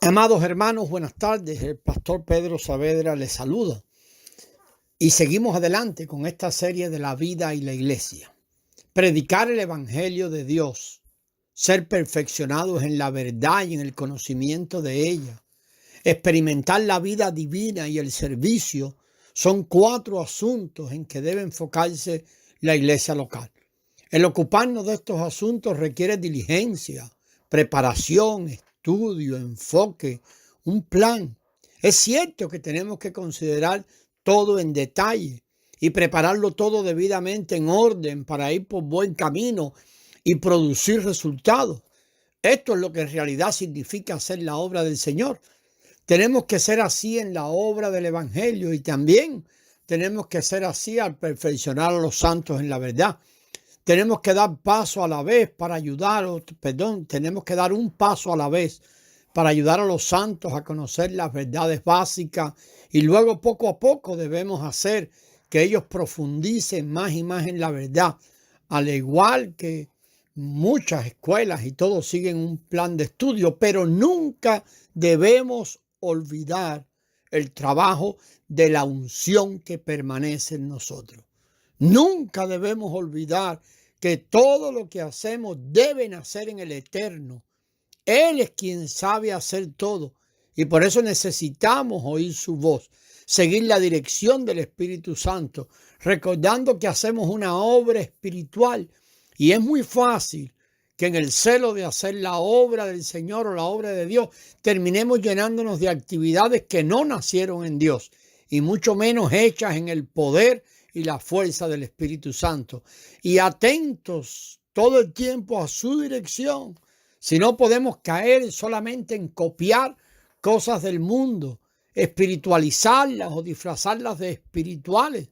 Amados hermanos, buenas tardes. El pastor Pedro Saavedra les saluda. Y seguimos adelante con esta serie de la vida y la iglesia. Predicar el evangelio de Dios, ser perfeccionados en la verdad y en el conocimiento de ella, experimentar la vida divina y el servicio son 4 asuntos en que debe enfocarse la iglesia local. El ocuparnos de estos asuntos requiere diligencia, preparación, estudio, enfoque, un plan. Es cierto que tenemos que considerar todo en detalle y prepararlo todo debidamente en orden para ir por buen camino y producir resultados. Esto es lo que en realidad significa hacer la obra del Señor. Tenemos que ser así en la obra del Evangelio y también tenemos que ser así al perfeccionar a los santos en la verdad. Tenemos que dar paso a la vez para ayudar, tenemos que dar un paso a la vez para ayudar a los santos a conocer las verdades básicas y luego poco a poco debemos hacer que ellos profundicen más y más en la verdad, al igual que muchas escuelas y todos siguen un plan de estudio, pero nunca debemos olvidar el trabajo de la unción que permanece en nosotros. Nunca debemos olvidar que todo lo que hacemos debe nacer en el Eterno. Él es quien sabe hacer todo y por eso necesitamos oír su voz, seguir la dirección del Espíritu Santo, recordando que hacemos una obra espiritual y es muy fácil que en el celo de hacer la obra del Señor o la obra de Dios terminemos llenándonos de actividades que no nacieron en Dios y mucho menos hechas en el poder y la fuerza del Espíritu Santo. Y atentos todo el tiempo a su dirección. Si no podemos caer solamente en copiar cosas del mundo, espiritualizarlas o disfrazarlas de espirituales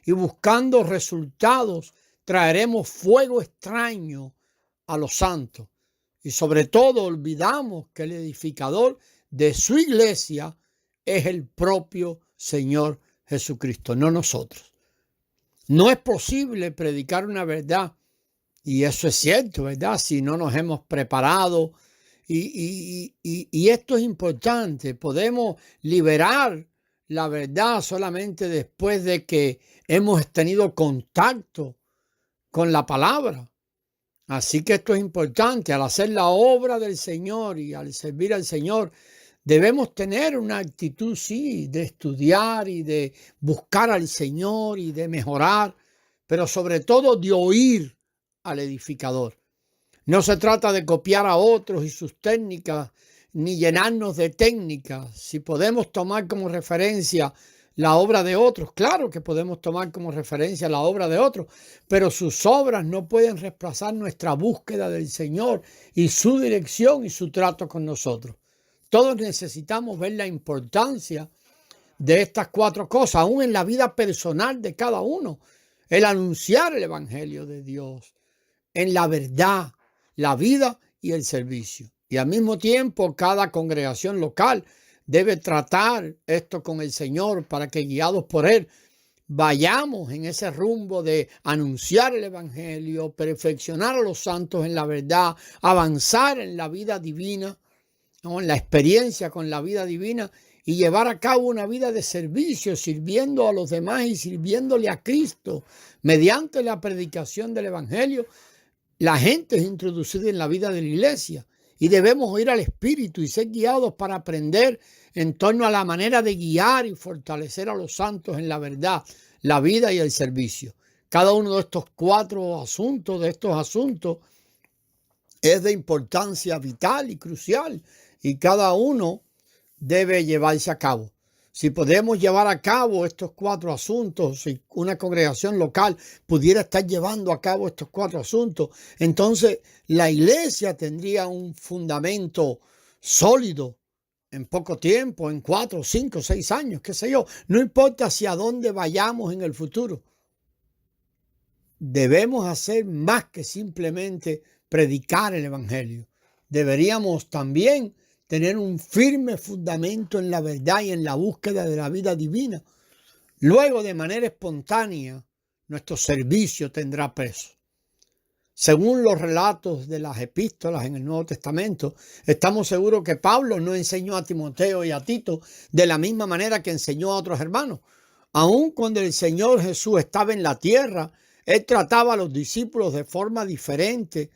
y buscando resultados, traeremos fuego extraño a los santos. Y sobre todo olvidamos que el edificador de su iglesia es el propio Señor Jesucristo, no nosotros. No es posible predicar una verdad, y eso es cierto, ¿verdad? Si no nos hemos preparado, y esto es importante, podemos liberar la verdad solamente después de que hemos tenido contacto con la palabra. Así que esto es importante, al hacer la obra del Señor y al servir al Señor, debemos tener una actitud, sí, de estudiar y de buscar al Señor y de mejorar, pero sobre todo de oír al edificador. No se trata de copiar a otros y sus técnicas, ni llenarnos de técnicas. Si podemos tomar como referencia la obra de otros, claro que podemos tomar como referencia la obra de otros, pero sus obras no pueden reemplazar nuestra búsqueda del Señor y su dirección y su trato con nosotros. Todos necesitamos ver la importancia de estas 4 cosas, aún en la vida personal de cada uno. El anunciar el evangelio de Dios en la verdad, la vida y el servicio. Y al mismo tiempo, cada congregación local debe tratar esto con el Señor para que, guiados por Él, vayamos en ese rumbo de anunciar el evangelio, perfeccionar a los santos en la verdad, avanzar en la vida divina, ¿no? En la experiencia con la vida divina y llevar a cabo una vida de servicio, sirviendo a los demás y sirviéndole a Cristo. Mediante la predicación del evangelio, la gente es introducida en la vida de la iglesia y debemos oír al Espíritu y ser guiados para aprender en torno a la manera de guiar y fortalecer a los santos en la verdad, la vida y el servicio. Cada uno de estos 4 asuntos, es de importancia vital y crucial y cada uno debe llevarse a cabo. Si podemos llevar a cabo estos 4 asuntos, si una congregación local pudiera estar llevando a cabo estos 4 asuntos, entonces la iglesia tendría un fundamento sólido en poco tiempo, en 4, 5, 6 años, qué sé yo. No importa hacia dónde vayamos en el futuro. Debemos hacer más que simplemente predicar el evangelio. Deberíamos también tener un firme fundamento en la verdad y en la búsqueda de la vida divina. Luego, de manera espontánea, nuestro servicio tendrá peso. Según los relatos de las epístolas en el Nuevo Testamento, estamos seguros que Pablo no enseñó a Timoteo y a Tito de la misma manera que enseñó a otros hermanos. Aun cuando el Señor Jesús estaba en la tierra, Él trataba a los discípulos de forma diferente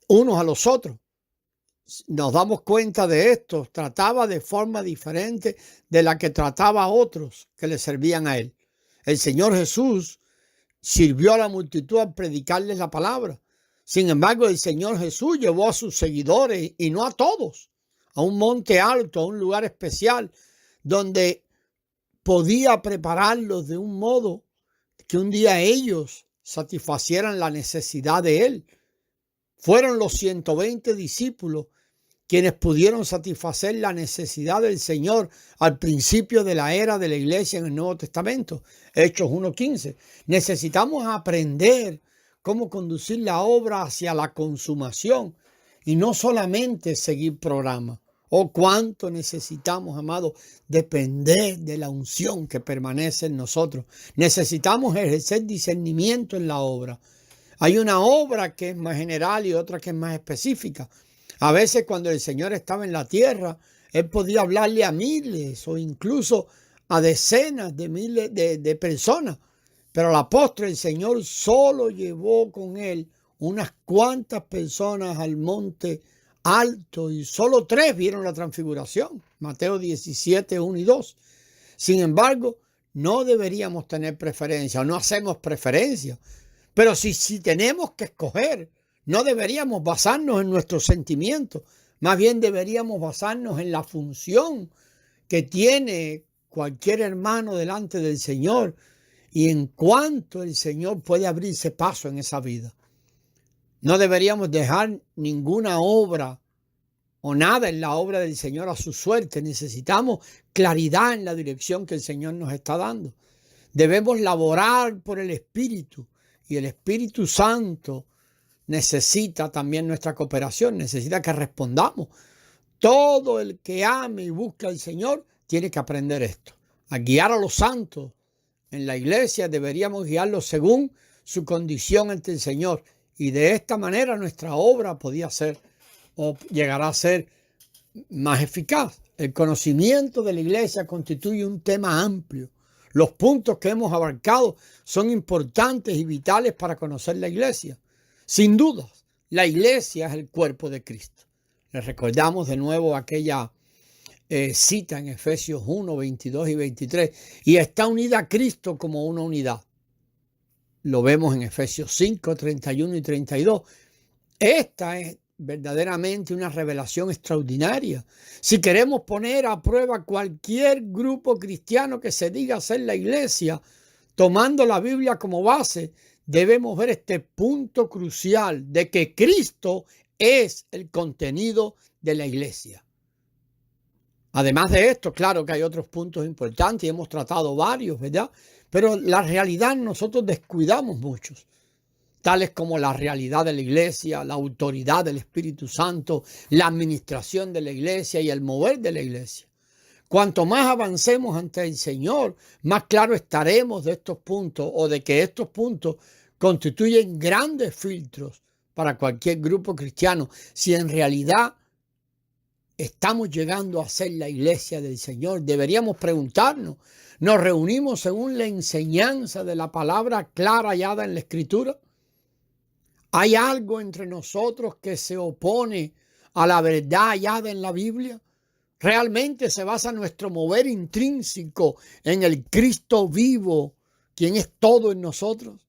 unos a los otros. Nos damos cuenta de esto. Trataba de forma diferente de la que trataba a otros que le servían a Él. El Señor Jesús sirvió a la multitud al predicarles la palabra. Sin embargo, el Señor Jesús llevó a sus seguidores, y no a todos, a un monte alto, a un lugar especial, donde podía prepararlos de un modo que un día ellos satisfacieran la necesidad de Él. Fueron los 120 discípulos quienes pudieron satisfacer la necesidad del Señor al principio de la era de la iglesia en el Nuevo Testamento. Hechos 1:15. Necesitamos aprender cómo conducir la obra hacia la consumación y no solamente seguir programas. Oh, cuánto necesitamos, amados, depender de la unción que permanece en nosotros. Necesitamos ejercer discernimiento en la obra. Hay una obra que es más general y otra que es más específica. A veces cuando el Señor estaba en la tierra, Él podía hablarle a miles o incluso a decenas de miles de personas. Pero al apóstol, el Señor solo llevó con Él unas cuantas personas al monte alto y solo 3 vieron la transfiguración. Mateo 17, 1 y 2. Sin embargo, no deberíamos tener preferencia o no hacemos preferencia. Pero si tenemos que escoger, no deberíamos basarnos en nuestros sentimientos, más bien deberíamos basarnos en la función que tiene cualquier hermano delante del Señor y en cuánto el Señor puede abrirse paso en esa vida. No deberíamos dejar ninguna obra o nada en la obra del Señor a su suerte. Necesitamos claridad en la dirección que el Señor nos está dando. Debemos laborar por el Espíritu y el Espíritu Santo necesita también nuestra cooperación, necesita que respondamos. Todo el que ame y busca al Señor tiene que aprender esto. A guiar a los santos en la iglesia deberíamos guiarlos según su condición ante el Señor. Y de esta manera nuestra obra podía ser o llegará a ser más eficaz. El conocimiento de la iglesia constituye un tema amplio. Los puntos que hemos abarcado son importantes y vitales para conocer la iglesia. Sin dudas, la iglesia es el cuerpo de Cristo. Les recordamos de nuevo aquella cita en Efesios 1, 22 y 23. Y está unida a Cristo como una unidad. Lo vemos en Efesios 5, 31 y 32. Esta es verdaderamente una revelación extraordinaria. Si queremos poner a prueba cualquier grupo cristiano que se diga ser la iglesia, tomando la Biblia como base, debemos ver este punto crucial de que Cristo es el contenido de la iglesia. Además de esto, claro que hay otros puntos importantes y hemos tratado varios, ¿verdad? Pero la realidad nosotros descuidamos muchos, tales como la realidad de la iglesia, la autoridad del Espíritu Santo, la administración de la iglesia y el mover de la iglesia. Cuanto más avancemos ante el Señor, más claro estaremos de estos puntos o de que estos puntos constituyen grandes filtros para cualquier grupo cristiano. Si en realidad estamos llegando a ser la iglesia del Señor, deberíamos preguntarnos, ¿nos reunimos según la enseñanza de la palabra clara hallada en la Escritura? ¿Hay algo entre nosotros que se opone a la verdad hallada en la Biblia? ¿Realmente se basa nuestro mover intrínseco en el Cristo vivo, quien es todo en nosotros?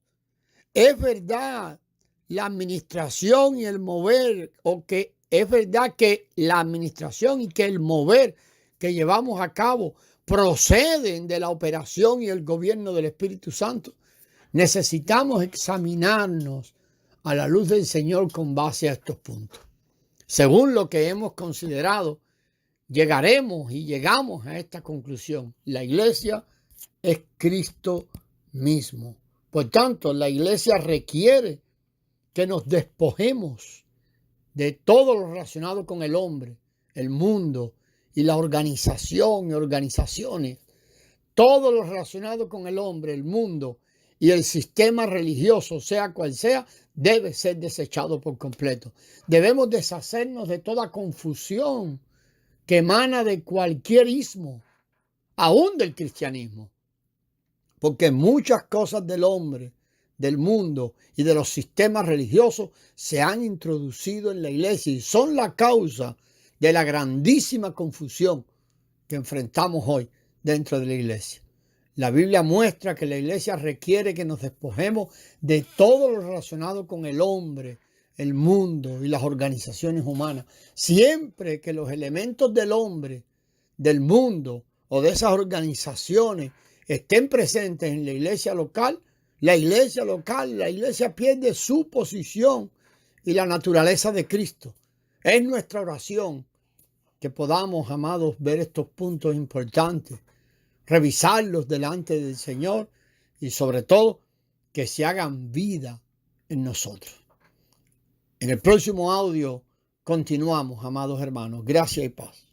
¿Es verdad la administración y el mover, o que es verdad que la administración y que el mover que llevamos a cabo proceden de la operación y el gobierno del Espíritu Santo? Necesitamos examinarnos a la luz del Señor con base a estos puntos. Según lo que hemos considerado, llegaremos y llegamos a esta conclusión. La iglesia es Cristo mismo. Por tanto, la iglesia requiere que nos despojemos de todo lo relacionado con el hombre, el mundo y la organización y organizaciones. Todo lo relacionado con el hombre, el mundo y el sistema religioso, sea cual sea, debe ser desechado por completo. Debemos deshacernos de toda confusión que emana de cualquier ismo, aún del cristianismo. Porque muchas cosas del hombre, del mundo y de los sistemas religiosos se han introducido en la iglesia y son la causa de la grandísima confusión que enfrentamos hoy dentro de la iglesia. La Biblia muestra que la iglesia requiere que nos despojemos de todo lo relacionado con el hombre, el mundo y las organizaciones humanas. Siempre que los elementos del hombre, del mundo o de esas organizaciones estén presentes en la iglesia local, la iglesia pierde su posición y la naturaleza de Cristo. Es nuestra oración que podamos, amados, ver estos puntos importantes, revisarlos delante del Señor y sobre todo que se hagan vida en nosotros. En el próximo audio continuamos, amados hermanos. Gracias y paz.